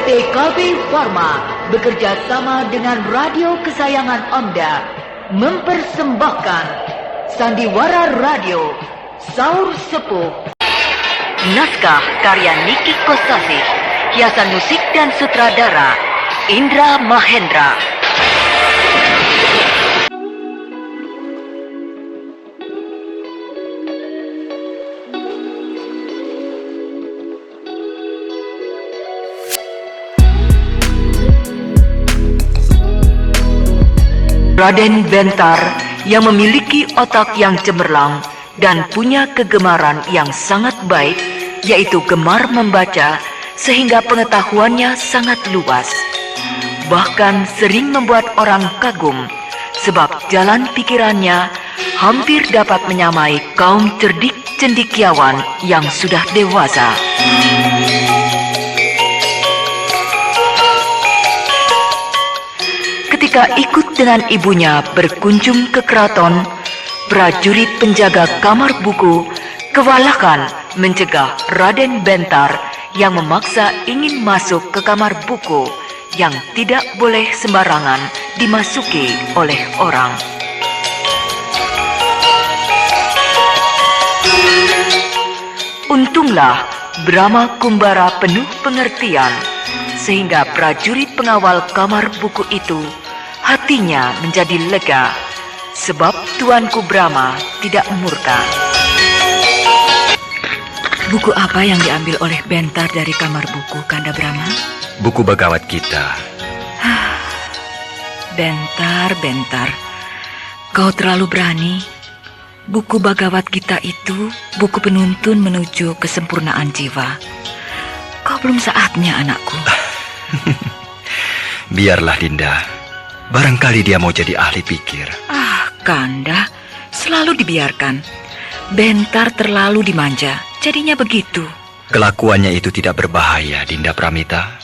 PKB Pharma bekerja sama dengan radio kesayangan Anda mempersembahkan Sandiwara Radio Saur Sepuh. Naskah karya Niki Kosasih, hiasan musik dan sutradara Indra Mahendra. Raden Bentar yang memiliki otak yang cemerlang dan punya kegemaran yang sangat baik, yaitu gemar membaca sehingga pengetahuannya sangat luas. Bahkan sering membuat orang kagum sebab jalan pikirannya hampir dapat menyamai kaum cerdik cendekiawan yang sudah dewasa. Ketika ikut dengan ibunya berkunjung ke keraton, prajurit penjaga kamar buku kewalahan mencegah Raden Bentar yang memaksa ingin masuk ke kamar buku yang tidak boleh sembarangan dimasuki oleh orang. Untunglah Brahma Kumbara penuh pengertian, sehingga prajurit pengawal kamar buku itu hatinya menjadi lega, sebab Tuanku Brahma tidak murka. Buku apa yang diambil oleh Bentar dari kamar buku, Kanda Brahma? Buku Bagawat Gita. Bentar, kau terlalu berani. Buku Bagawat Gita itu buku penuntun menuju kesempurnaan jiwa. Kau belum saatnya, anakku. Biarlah, Dinda. Barangkali dia mau jadi ahli pikir. Kanda, selalu dibiarkan. Bentar terlalu dimanja, jadinya begitu. Kelakuannya itu tidak berbahaya, Dinda Pramita.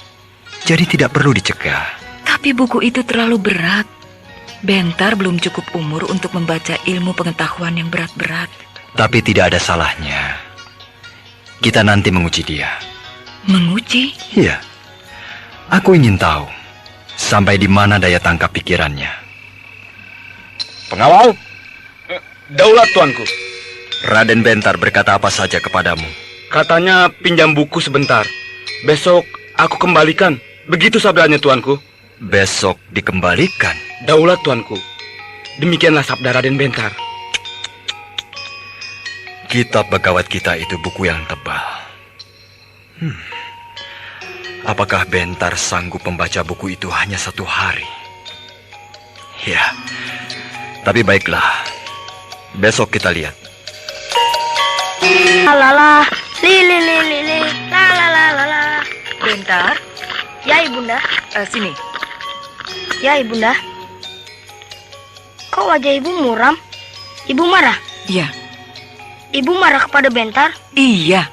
Jadi tidak perlu dicegah. Tapi buku itu terlalu berat. Bentar belum cukup umur untuk membaca ilmu pengetahuan yang berat-berat. Tapi tidak ada salahnya kita nanti menguji dia. Menguji? Iya. Aku ingin tahu sampai di mana daya tangkap pikirannya. Pengawal, daulat tuanku. Raden Bentar berkata apa saja kepadamu? Katanya pinjam buku sebentar. Besok aku kembalikan. Begitu sabdanya tuanku. Besok dikembalikan? Daulat tuanku. Demikianlah sabda Raden Bentar. Kitab Bagawat Gita itu buku yang tebal. Apakah Bentar sanggup membaca buku itu hanya 1 hari? Ya, tapi baiklah. Besok kita lihat. Lalala, li, la. Bentar, Ya, Ibunda. sini. Ya, Ibunda. Kok wajah Ibu muram? Ibu marah? Iya. Ibu marah kepada Bentar? Iya.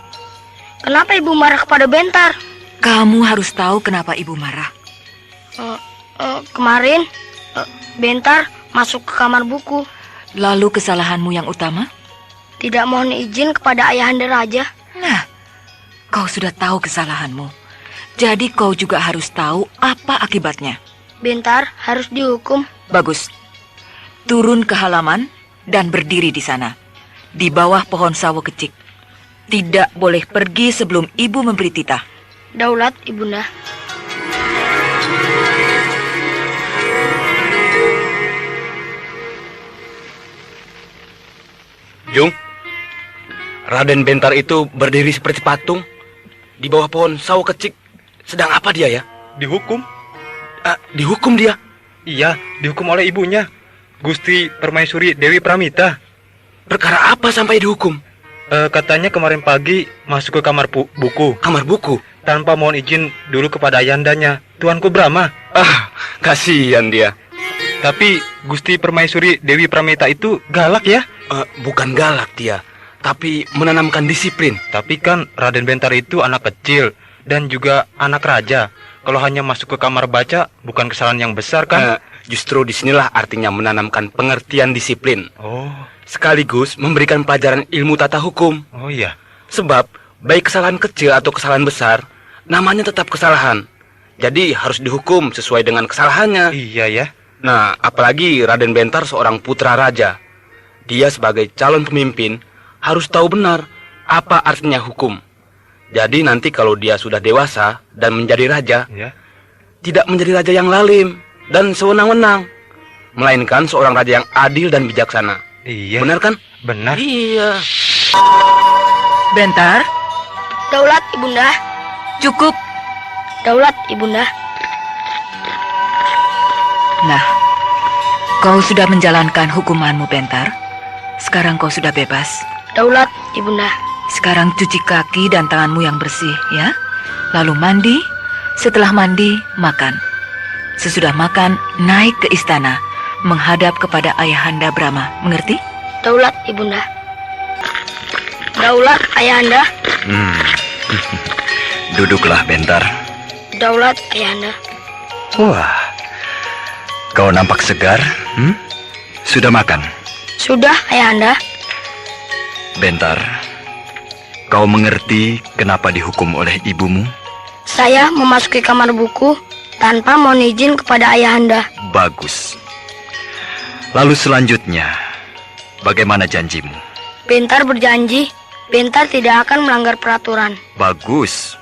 Kenapa Ibu marah kepada Bentar? Kamu harus tahu kenapa Ibu marah. Kemarin Bentar masuk ke kamar buku. Lalu kesalahanmu yang utama? Tidak mohon izin kepada Ayahanda Raja. Nah, kau sudah tahu kesalahanmu. Jadi kau juga harus tahu apa akibatnya. Bentar harus dihukum. Bagus. Turun ke halaman dan berdiri di sana, di bawah pohon sawo kecik. Tidak boleh pergi sebelum ibu memberi titah. Daulat, Ibunda. Jung, Raden Bentar itu berdiri seperti patung di bawah pohon sawo kecik. Sedang apa dia ya? Dihukum? Dihukum dia? Iya, dihukum oleh ibunya, Gusti Permaisuri Dewi Pramita. Perkara apa sampai dihukum? Katanya kemarin pagi masuk ke kamar buku Kamar buku? tanpa mohon izin dulu kepada ayandanya, Tuanku Brahma. Kasihan dia. Tapi Gusti Permaisuri Dewi Pramita itu galak ya? Bukan galak dia, tapi menanamkan disiplin. Tapi kan Raden Bentar itu anak kecil dan juga anak raja. Kalau hanya masuk ke kamar baca, bukan kesalahan yang besar kan? Justru disinilah artinya menanamkan pengertian disiplin. Oh. Sekaligus memberikan pelajaran ilmu tata hukum. Oh iya. Sebab baik kesalahan kecil atau kesalahan besar, namanya tetap kesalahan. Jadi harus dihukum sesuai dengan kesalahannya. Iya ya. Nah, apalagi Raden Bentar seorang putra raja. Dia sebagai calon pemimpin harus tahu benar apa artinya hukum. Jadi nanti kalau dia sudah dewasa dan menjadi raja, Ya. tidak menjadi raja yang lalim dan sewenang-wenang, melainkan seorang raja yang adil dan bijaksana. Iya. Benar kan? Benar. Iya. Bentar, Daulat Ibunda, cukup. daulat Ibunda. Nah, kau sudah menjalankan hukumanmu, Bentar. Sekarang kau sudah bebas. Daulat Ibunda. Sekarang cuci kaki dan tanganmu yang bersih, ya. Lalu mandi. Setelah mandi, makan. Sesudah makan, naik ke istana, menghadap kepada Ayahanda Brahma. Mengerti? Daulat Ibunda. Daulat Ayahanda. Duduklah, Bentar. Daulat Ayahanda. Wah, kau nampak segar. Sudah makan? Sudah, Ayahanda. Bentar, kau mengerti kenapa dihukum oleh ibumu? Saya memasuki kamar buku tanpa mohon izin kepada Ayahanda. Bagus. Lalu selanjutnya, bagaimana janjimu? Bentar berjanji, Bentar tidak akan melanggar peraturan. Bagus.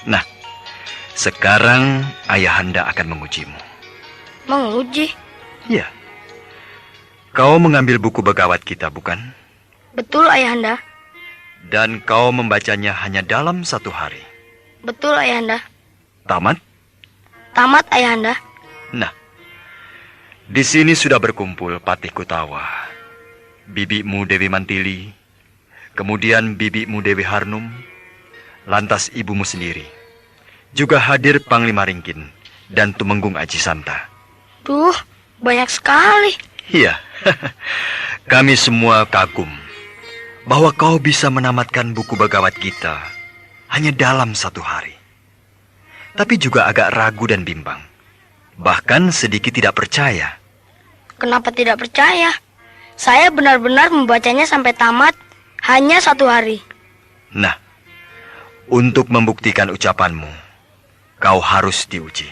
Nah, sekarang Ayahanda akan mengujimu. Menguji? Ya. Kau mengambil buku Begawat kita, bukan? Betul, Ayahanda. Dan kau membacanya hanya dalam 1 hari. Betul, Ayahanda. Tamat? Tamat, Ayahanda. Nah, di sini sudah berkumpul Patih Kutawa, bibimu Dewi Mantili, kemudian bibimu Dewi Harnum, lantas ibumu sendiri. Juga hadir Panglima Ringkin dan Tumenggung Aji Santa. Duh, banyak sekali. Iya, kami semua kagum bahwa kau bisa menamatkan buku Begawat kita hanya dalam 1 hari. Tapi juga agak ragu dan bimbang. Bahkan sedikit tidak percaya. Kenapa tidak percaya? Saya benar-benar membacanya sampai tamat hanya 1 hari. Nah, untuk membuktikan ucapanmu, kau harus diuji.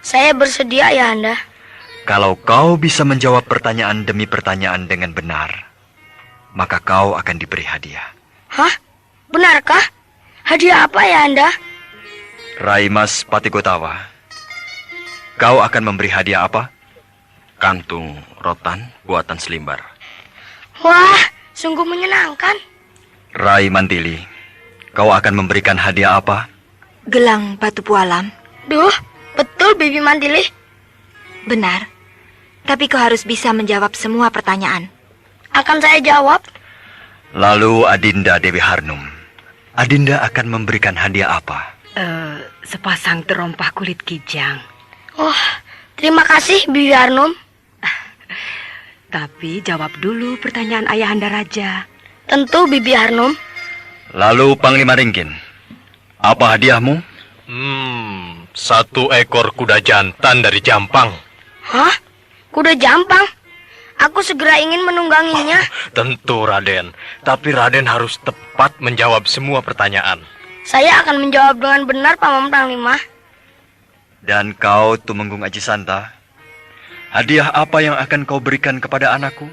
Saya bersedia, Ayahanda. Kalau kau bisa menjawab pertanyaan demi pertanyaan dengan benar, maka kau akan diberi hadiah. Hah? Benarkah? Hadiah apa, Ayahanda? Raimas Patikotawa, kau akan memberi hadiah apa? Kantung rotan buatan Selimbar. Wah, sungguh menyenangkan. Rai Mantili, kau akan memberikan hadiah apa? Gelang batu pualam. Duh, betul Bibi Mantili. Benar. Tapi kau harus bisa menjawab semua pertanyaan. Akan saya jawab. Lalu Adinda Dewi Harnum, Adinda akan memberikan hadiah apa? Sepasang terompah kulit kijang. Oh, terima kasih Bibi Harnum. Tapi jawab dulu pertanyaan Ayahanda Raja. Tentu Bibi Harnum. Lalu Panglima Ringkin, apa hadiahmu? 1 ekor kuda jantan dari Jampang. Hah? Kuda Jampang? Aku segera ingin menungganginya. Tentu, Raden. Tapi Raden harus tepat menjawab semua pertanyaan. Saya akan menjawab dengan benar, Paman Panglima. Dan kau Tumenggung Aji Santa, hadiah apa yang akan kau berikan kepada anakku?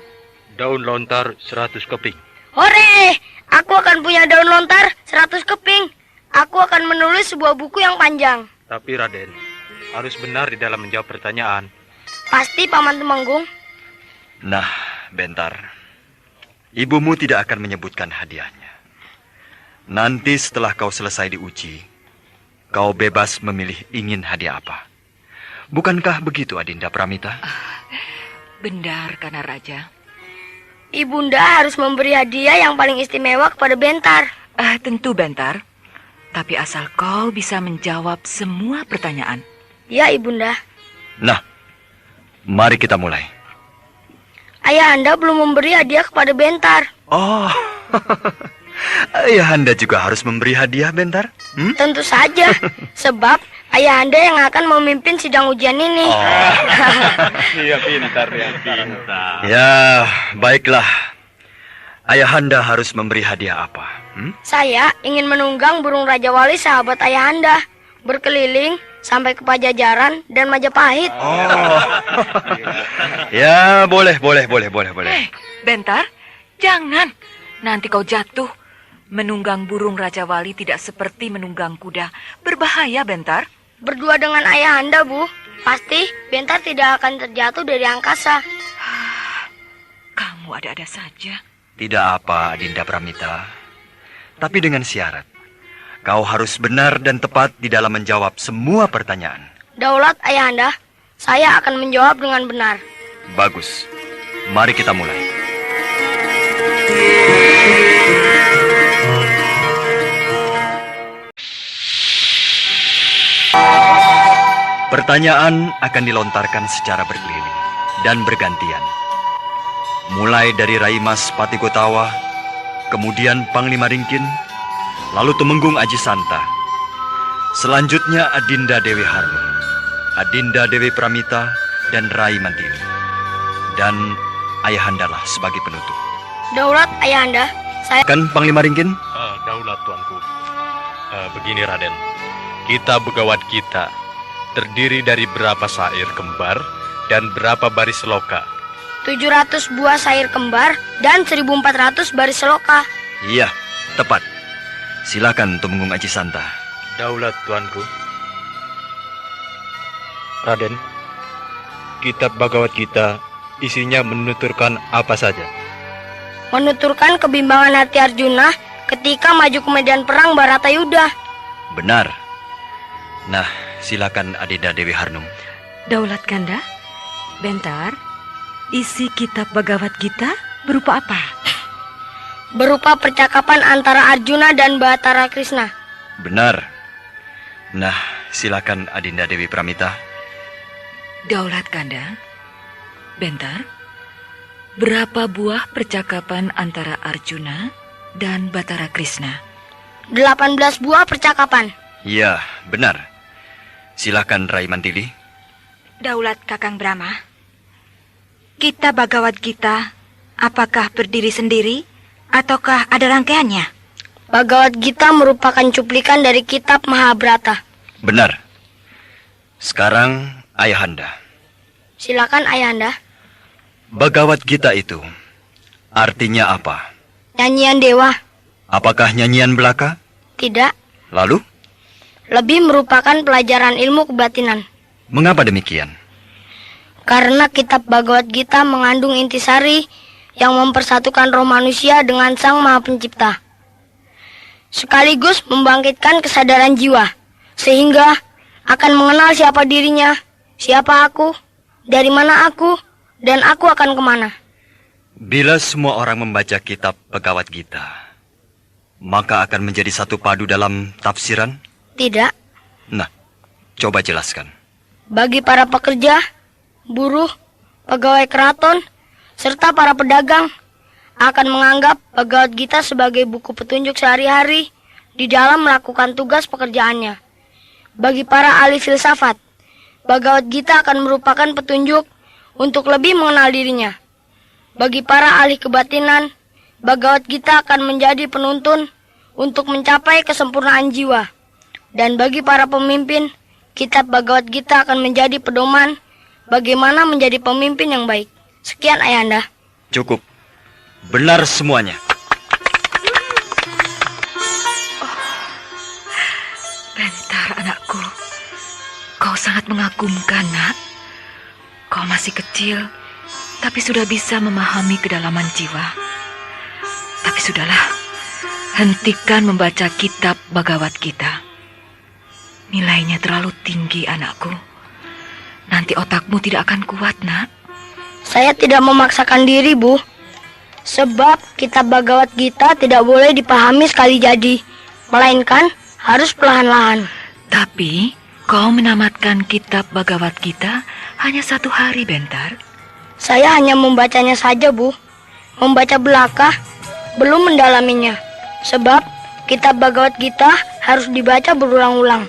Daun lontar 100 keping. Hore! Aku akan punya daun lontar 100 keping. Aku akan menulis sebuah buku yang panjang. Tapi Raden, harus benar di dalam menjawab pertanyaan. Pasti, Paman Tumenggung. Nah, Bentar, ibumu tidak akan menyebutkan hadiahnya. Nanti setelah kau selesai diuji, kau bebas memilih ingin hadiah apa. Bukankah begitu, Adinda Pramita? Benar, Kana Raja. Ibunda harus memberi hadiah yang paling istimewa kepada Bentar. Tentu, Bentar. Tapi asal kau bisa menjawab semua pertanyaan. Ya, Ibunda. Nah, mari kita mulai. Ayahanda belum memberi hadiah kepada Bentar. Oh, Ayahanda juga harus memberi hadiah, Bentar. Tentu saja, sebab Ayahanda yang akan memimpin sidang ujian ini. Iya, pintar ya, pintar. Ya, baiklah. Ayahanda harus memberi hadiah apa? Saya ingin menunggang burung Raja Wali sahabat Ayahanda, berkeliling sampai ke Pajajaran dan Majapahit. Oh. Ya, boleh. Bentar, jangan. Nanti kau jatuh. Menunggang burung Raja Wali tidak seperti menunggang kuda. Berbahaya, Bentar. Berdua dengan ayahanda, Bu. Pasti Bentar tidak akan terjatuh dari angkasa. Kamu ada-ada saja. Tidak apa, Adinda Pramita. Tapi dengan syarat. Kau harus benar dan tepat di dalam menjawab semua pertanyaan. Daulat ayahanda, saya akan menjawab dengan benar. Bagus. Mari kita mulai. Pertanyaan akan dilontarkan secara berkeliling dan bergantian. Mulai dari Rai Mas Patikotawa, kemudian Panglima Ringkin, lalu Tumenggung Aji Santa. Selanjutnya Adinda Dewi Harnum, Adinda Dewi Pramita, dan Rai Mantili. Dan ayahandalah sebagai penutup. Daulat ayahanda, saya... Kan Panglima Ringkin? Daulat tuanku. Begini Raden, kita begawat kita terdiri dari berapa syair kembar dan berapa baris loka? 700 buah syair kembar dan 1400 baris seloka. Iya, tepat. Silakan Tumenggung Aji Santa. Daulat tuanku. Raden, kitab Bhagavad Gita isinya menuturkan apa saja? Menuturkan kebimbangan hati Arjuna ketika maju ke medan perang Baratayuda. Benar. Nah, silakan Adinda Dewi Harnum. Daulat Kanda, Bentar, isi kitab Bhagavad Gita berupa apa? Berupa percakapan antara Arjuna dan Bathara Krishna. Benar. Nah, silakan Adinda Dewi Pramita. Daulat Kanda, Bentar, berapa buah percakapan antara Arjuna dan Bathara Krishna? 18 buah percakapan. Iya, benar. Silakan Rai Mantili. Daulat Kakang Brahma, kitab Bhagavad Gita apakah berdiri sendiri ataukah ada rangkaiannya? Bhagavad Gita merupakan cuplikan dari kitab Mahabharata. Benar. Sekarang ayahanda. Silakan ayahanda. Bhagavad Gita itu artinya apa? Nyanyian dewa. Apakah nyanyian belaka? Tidak. Lalu? Lebih merupakan pelajaran ilmu kebatinan. Mengapa demikian? Karena kitab Bhagavad Gita mengandung intisari yang mempersatukan roh manusia dengan Sang Maha Pencipta. Sekaligus membangkitkan kesadaran jiwa, sehingga akan mengenal siapa dirinya, siapa aku, dari mana aku, dan aku akan kemana. Bila semua orang membaca kitab Bhagavad Gita, maka akan menjadi satu padu dalam tafsiran? Tidak. Nah, coba jelaskan. Bagi para pekerja, buruh, pegawai keraton, serta para pedagang akan menganggap Bhagavad Gita sebagai buku petunjuk sehari-hari di dalam melakukan tugas pekerjaannya. Bagi para ahli filsafat, Bhagavad Gita akan merupakan petunjuk untuk lebih mengenal dirinya. Bagi para ahli kebatinan, Bhagavad Gita akan menjadi penuntun untuk mencapai kesempurnaan jiwa. Dan bagi para pemimpin, kitab Bhagavad Gita akan menjadi pedoman bagaimana menjadi pemimpin yang baik. Sekian ayahanda. Cukup. Benar semuanya. Bentar, anakku. Kau sangat mengagumkan, nak. Kau masih kecil, tapi sudah bisa memahami kedalaman jiwa. Tapi sudahlah, hentikan membaca kitab Bhagavad Gita. Nilainya terlalu tinggi, anakku. Nanti otakmu tidak akan kuat, nak. Saya tidak memaksakan diri, Bu. Sebab kitab Bhagavad Gita tidak boleh dipahami sekali jadi, melainkan harus perlahan-lahan. Tapi, kau menamatkan kitab Bhagavad Gita hanya 1 hari, Bentar. Saya hanya membacanya saja, Bu. Membaca belaka, belum mendalaminya. Sebab kitab Bhagavad Gita harus dibaca berulang-ulang,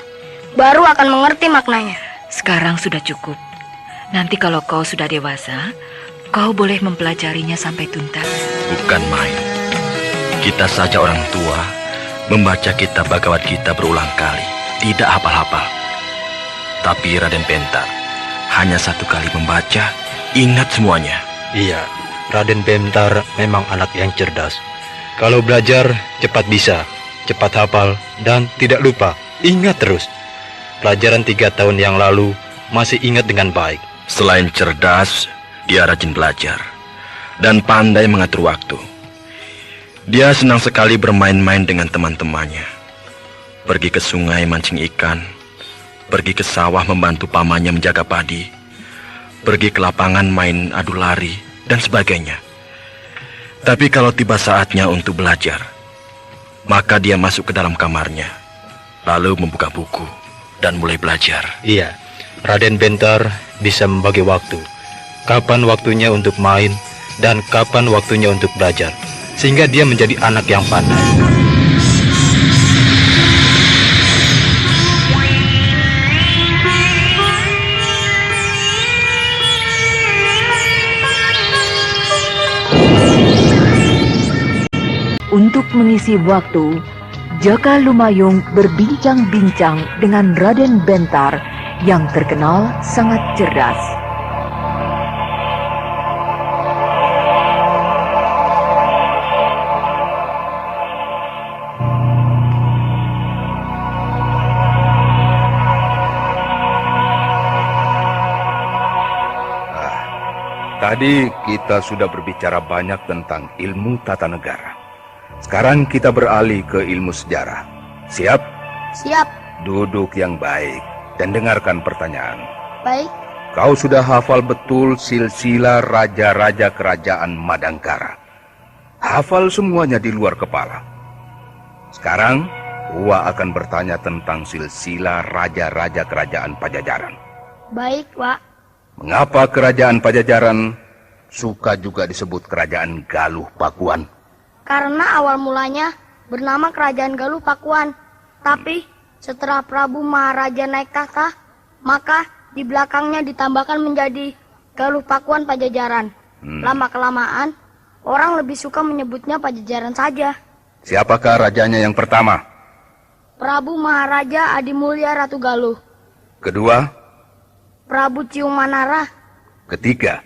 baru akan mengerti maknanya. Sekarang sudah cukup. Nanti kalau kau sudah dewasa, kau boleh mempelajarinya sampai tuntas. Bukan main. Kita saja orang tua membaca kitab Bhagavad Gita berulang kali, tidak hafal-hafal. Tapi Raden Bentar, hanya satu kali membaca, ingat semuanya. Iya, Raden Bentar memang anak yang cerdas. Kalau belajar, cepat bisa, cepat hafal, dan tidak lupa. Ingat terus. Pelajaran 3 tahun yang lalu masih ingat dengan baik. Selain cerdas, dia rajin belajar dan pandai mengatur waktu. Dia senang sekali bermain-main dengan teman-temannya. Pergi ke sungai mancing ikan, pergi ke sawah membantu pamannya menjaga padi, pergi ke lapangan main adu lari, dan sebagainya. Tapi kalau tiba saatnya untuk belajar, maka dia masuk ke dalam kamarnya, lalu membuka buku dan mulai belajar. Iya, Raden Bentar bisa membagi waktu. Kapan waktunya untuk main dan kapan waktunya untuk belajar. Sehingga dia menjadi anak yang pandai. Untuk mengisi waktu, Jaka Lumayung berbincang-bincang dengan Raden Bentar yang terkenal sangat cerdas. Tadi kita sudah berbicara banyak tentang ilmu tata negara. Sekarang kita beralih ke ilmu sejarah. Siap? Siap. Duduk yang baik dan dengarkan pertanyaan. Baik. Kau sudah hafal betul silsilah raja-raja kerajaan Madangkara. Hafal semuanya di luar kepala. Sekarang, Uwa akan bertanya tentang silsilah raja-raja kerajaan Pajajaran. Baik, Wak. Mengapa kerajaan Pajajaran suka juga disebut kerajaan Galuh Pakuan? Karena awal mulanya bernama Kerajaan Galuh Pakuan. Tapi setelah Prabu Maharaja naik tahta, maka di belakangnya ditambahkan menjadi Galuh Pakuan Pajajaran. Lama-kelamaan, orang lebih suka menyebutnya Pajajaran saja. Siapakah rajanya yang pertama? Prabu Maharaja Adimulya Ratu Galuh. Kedua? Prabu Ciung Manara. Ketiga?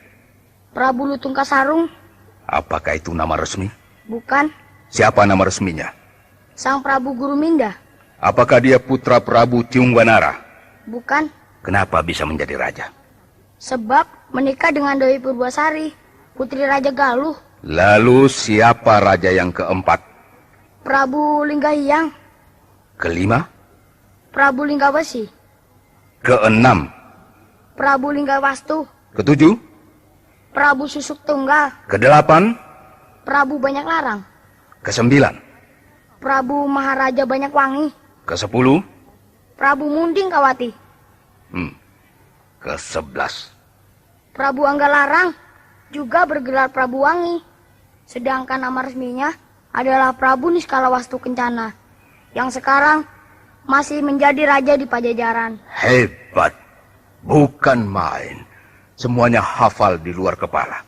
Prabu Lutung Kasarung. Apakah itu nama resmi? Bukan. Siapa nama resminya? Sang Prabu Guruminda. Apakah dia putra Prabu Ciung Wanara? Bukan. Kenapa bisa menjadi raja? Sebab menikah dengan Dewi Purbasari, putri Raja Galuh. Lalu siapa raja yang keempat? Prabu Linggahyang. Kelima? Prabu Linggawesi. Keenam? Prabu Linggawastu. Ketujuh? Prabu Susuk Tunggal. Kedelapan? Prabu Banyak Larang. Kesembilan? Prabu Maharaja Banyak Wangi. Kesepuluh? Prabu Munding Kawati. Kesebelas? Prabu Anggalarang juga bergelar Prabu Wangi. Sedangkan nama resminya adalah Prabu Niskalawastu Kencana, yang sekarang masih menjadi raja di Pajajaran. Hebat. Bukan main. Semuanya hafal di luar kepala.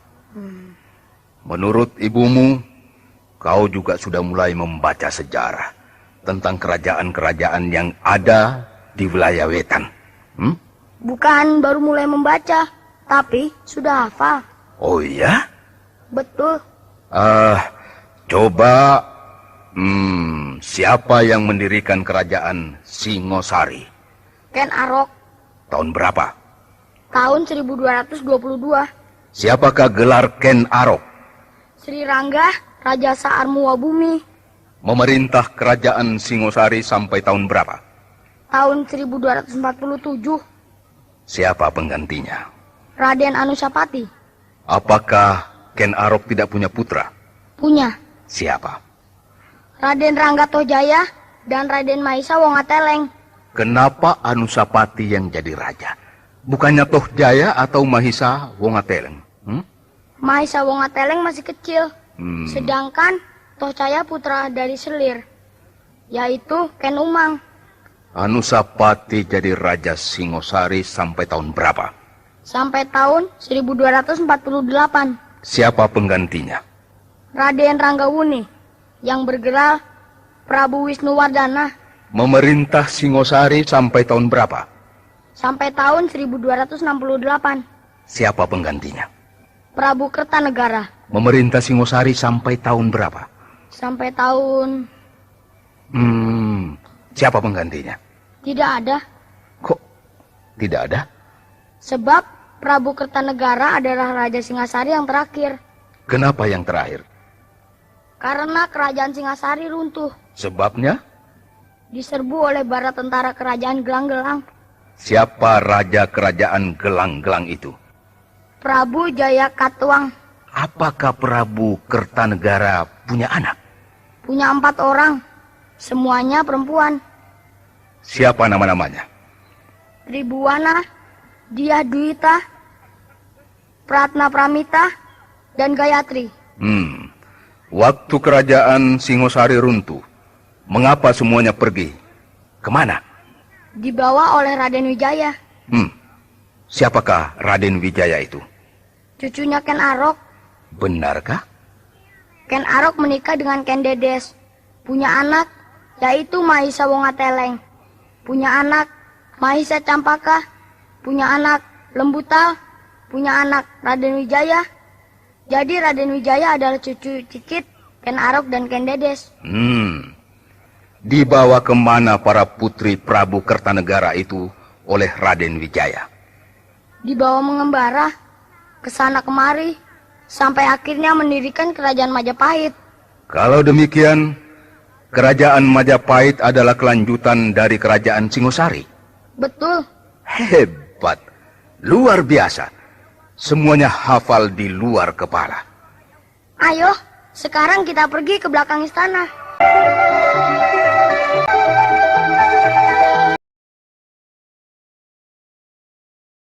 Menurut ibumu, kau juga sudah mulai membaca sejarah tentang kerajaan-kerajaan yang ada di wilayah Wetan. Bukan baru mulai membaca, tapi sudah hafal. Oh iya? Betul. Coba siapa yang mendirikan kerajaan Singosari? Ken Arok. Tahun berapa? Tahun 1222. Siapakah gelar Ken Arok? Sri Rangga, Raja Saar Muwabumi. Memerintah kerajaan Singosari sampai tahun berapa? Tahun 1247. Siapa penggantinya? Raden Anusapati. Apakah Ken Arok tidak punya putra? Punya. Siapa? Raden Rangga Tohjaya dan Raden Maisa Wongateleng. Kenapa Anusapati yang jadi raja? Bukannya Tohjaya atau Mahisa Wongateleng? Maisa Wongateleng masih kecil. Sedangkan Tohjaya putra dari Selir, yaitu Ken Umang. Anusapati jadi raja Singosari sampai tahun berapa? Sampai tahun 1248. Siapa penggantinya? Raden Ranggawuni yang bergelar Prabu Wisnuwardana. Memerintah Singosari sampai tahun berapa? sampai tahun 1268. Siapa penggantinya? Prabu Kertanegara Memerintah Singosari sampai tahun berapa? sampai tahun Siapa penggantinya? tidak ada. Kok tidak ada? Sebab Prabu Kertanegara adalah Raja Singasari yang terakhir. Kenapa yang terakhir? Karena kerajaan Singasari runtuh, Sebabnya? diserbu oleh bala tentara kerajaan Gelang-Gelang. Siapa raja kerajaan Gelang-Gelang itu? Prabu Jaya Katuang Apakah Prabu Kertanegara punya anak? punya 4 orang, semuanya perempuan. Siapa nama-namanya? Tribuwana, Diah Duita, Pratna Pramita, dan Gayatri. Waktu kerajaan Singosari runtuh, mengapa semuanya pergi? Kemana? Dibawa oleh Raden Wijaya, Siapakah Raden Wijaya itu? cucunya Ken Arok. Benarkah? Ken Arok menikah dengan Ken Dedes, punya anak yaitu Mahisa Wongateleng, punya anak Mahisa Campaka, punya anak Lembutal, punya anak Raden Wijaya. Jadi Raden Wijaya adalah cucu Cikit, Ken Arok dan Ken Dedes. Dibawa kemana para putri Prabu Kertanegara itu oleh Raden Wijaya? Dibawa mengembara ke sana kemari sampai akhirnya mendirikan kerajaan Majapahit. Kalau demikian, kerajaan Majapahit adalah kelanjutan dari kerajaan Singosari. Betul. Hebat, luar biasa. Semuanya hafal di luar kepala. Ayo, sekarang kita pergi ke belakang istana.